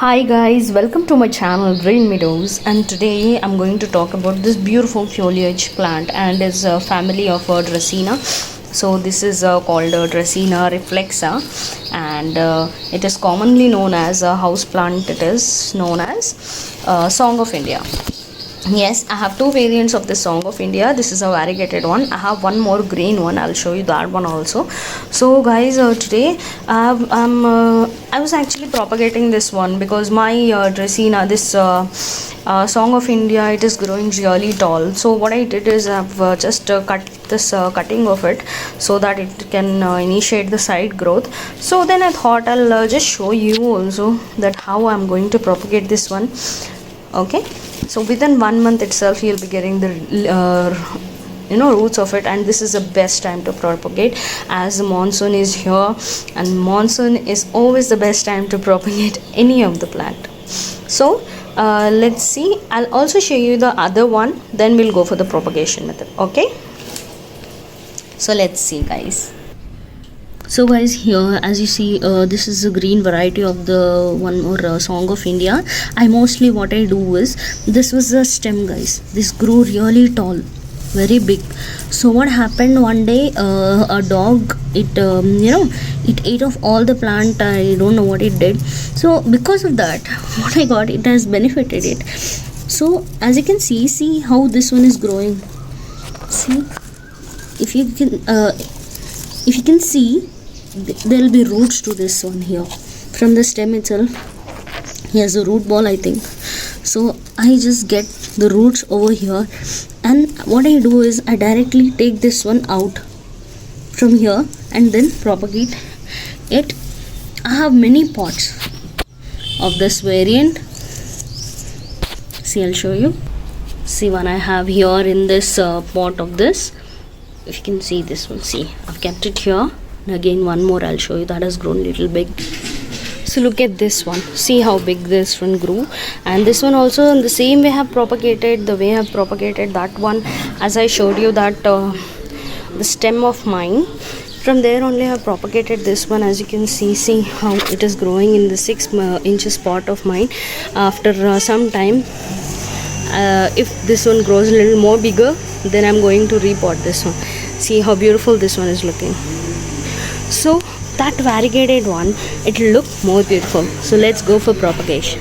Hi guys, welcome to my channel Green Meadows, and today I'm going to talk about this beautiful foliage plant and its family of Dracaena. So this is called Dracaena reflexa, and it is commonly known as a house plant. It is known as Song of India. Yes, I have two variants of the Song of India. This is a variegated one. I have one more green one. I'll show you that one also. So guys, today I was actually propagating this one because my Dracaena, this Song of India, it is growing really tall. So what I did is I've just cut this cutting of it so that it can initiate the side growth. So then I thought I'll just show you also that how I'm going to propagate this one. Okay, so within 1 month itself you'll be getting the roots of it, and this is the best time to propagate as the monsoon is here, and monsoon is always the best time to propagate any of the plant. So let's see. I'll also show you the other one, then we'll go for the propagation method. Okay, so let's see guys. So guys, here as you see, this is the green variety of the one more Song of India. What I do is, this was the stem guys, this grew really tall, very big. So what happened one day, a dog, it ate off all the plant. I don't know what it did. So because of that, what I got, it has benefited it. So as you can see how this one is growing. See, if you can see, there will be roots to this one here from the stem itself. He has a root ball, I think. So I just get the roots over here, and what I do is I directly take this one out from here and then propagate it. I have many pots of this variant. See, I'll show you. See, one I have here in this pot of this. If you can see this one, see, I've kept it here. And again one more I'll show you, that has grown a little big. So look at this one, see how big this one grew. And this one also in the same way I have propagated, the way I have propagated that one, as I showed you that the stem of mine, from there only I have propagated this one. As you can see how it is growing in the 6 inches pot of mine. After some time, if this one grows a little more bigger, then I'm going to repot this one. See how beautiful this one is looking. So that variegated one, it will look more beautiful. So let's go for propagation.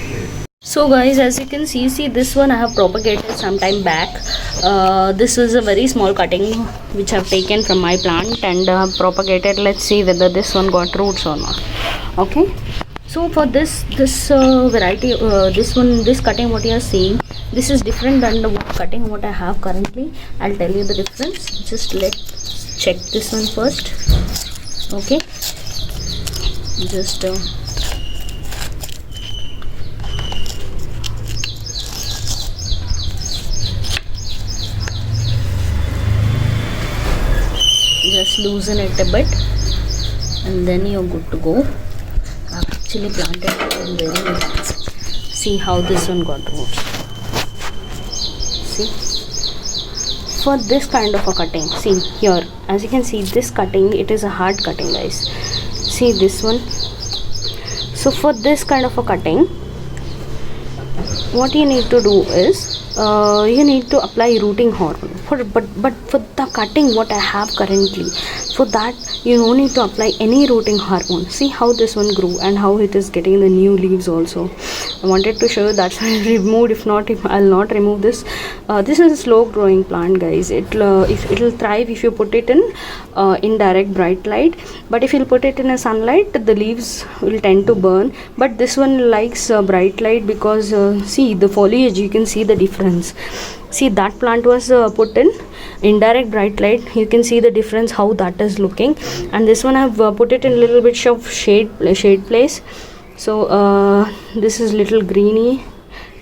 So guys, as you can see this one I have propagated some time back. This was a very small cutting which I have taken from my plant and propagated. Let's see whether this one got roots or not. Okay, so for this variety, this cutting what you are seeing, this is different than the cutting what I have currently. I'll tell you the difference. Just let's check this one first. Okay, just loosen it a bit, and then you're good to go. I've actually planted it in very nice. See how this one got roots. See, for this kind of a cutting, see here, as you can see, this cutting, it is a hard cutting guys. See this one. So for this kind of a cutting, what you need to do is you need to apply rooting hormone but for the cutting what I have currently, for that you don't need to apply any rooting hormone. See how this one grew and how it is getting the new leaves also. I wanted to show you, that's why I removed. If not, I'll not remove this. This is a slow growing plant guys. It'll thrive if you put it in direct bright light, but if you put it in a sunlight, the leaves will tend to burn. But this one likes bright light because see the foliage, you can see the difference. See, that plant was put in indirect bright light, you can see the difference how that is looking. And this one I've put it in a little bit of shade place. So this is little greeny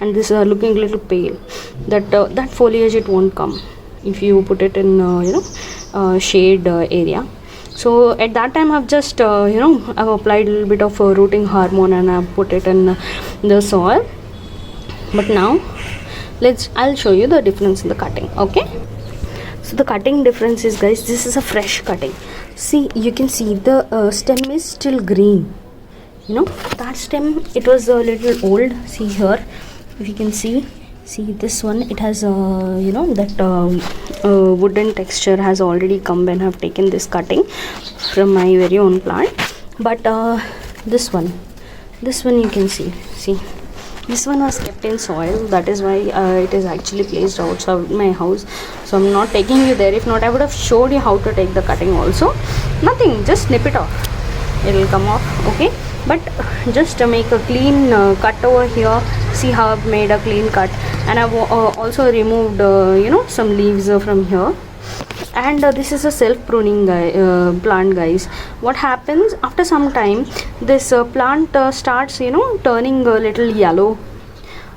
and this is looking a little pale. That foliage, it won't come if you put it in shade area. So at that time I've just I've applied a little bit of rooting hormone and I've put it in the soil. But now I'll show you the difference in the cutting. Okay, so the cutting difference is guys, this is a fresh cutting. See, you can see the stem is still green. you know, that stem, it was a little old. See here, if you can see this one, it has you know, that wooden texture has already come when I've taken this cutting from my very own plant. But this one you can see this one was kept in soil. That is why it is actually placed outside my house. So I'm not taking you there. If not, I would have showed you how to take the cutting also. Nothing, just snip it off, it will come off. Okay, but just to make a clean cut over here. See how I've made a clean cut, and I've also removed you know, some leaves from here. And this is a self pruning plant, guys. What happens after some time, this plant starts, you know, turning a little yellow,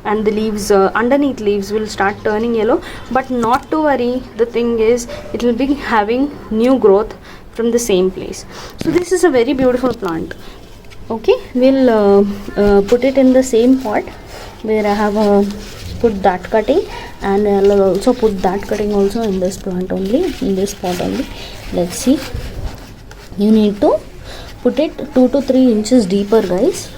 and the leaves underneath leaves will start turning yellow. But not to worry, the thing is, it will be having new growth from the same place. So this is a very beautiful plant. Okay, we'll put it in the same pot where I have put that cutting, and I'll also put that cutting also in this plant only, in this pot only. Let's see. You need to put it 2 to 3 inches deeper, guys.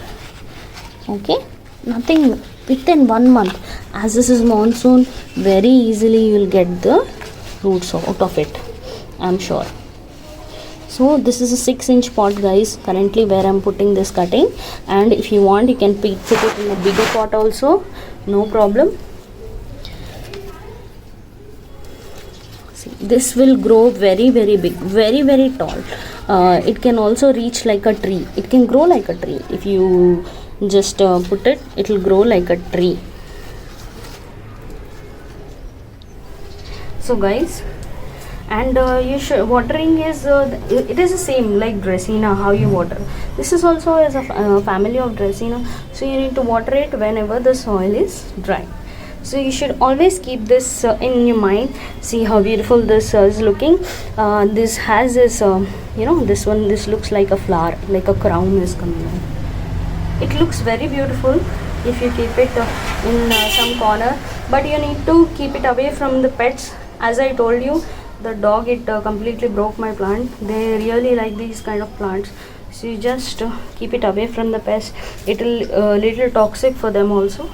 Okay, nothing, within 1 month, as this is monsoon, very easily you will get the roots out of it, I'm sure. So this is a 6-inch pot, guys, currently where I'm putting this cutting. And if you want, you can put it in a bigger pot also, no problem. See, this will grow very big, very tall. It can also reach like a tree. It can grow like a tree. If you just put it, it will grow like a tree. So guys, and you should, watering is it is the same like Dracaena, how you water. This is also as a family of Dracaena. So you need to water it whenever the soil is dry. So you should always keep this in your mind. See how beautiful this is looking. This has this you know, this one, this looks like a flower, like a crown is coming out. It looks very beautiful if you keep it in some corner, but you need to keep it away from the pets. As I told you, the dog, it completely broke my plant. They really like these kind of plants. So you just keep it away from the pests. It will little toxic for them also.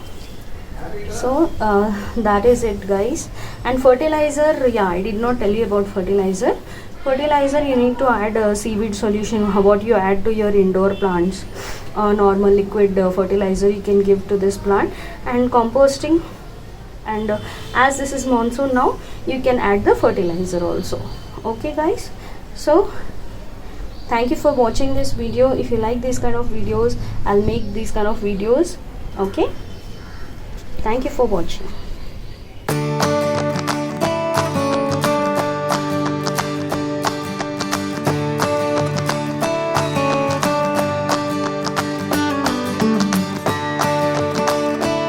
So that is it, guys. And fertilizer, yeah, I did not tell you about fertilizer. Fertilizer, you need to add seaweed solution, what you add to your indoor plants. Normal liquid fertilizer you can give to this plant, and composting. And as this is monsoon now, you can add the fertilizer also. Okay, guys, so thank you for watching this video. If you like these kind of videos, I'll make these kind of videos. Okay, thank you for watching.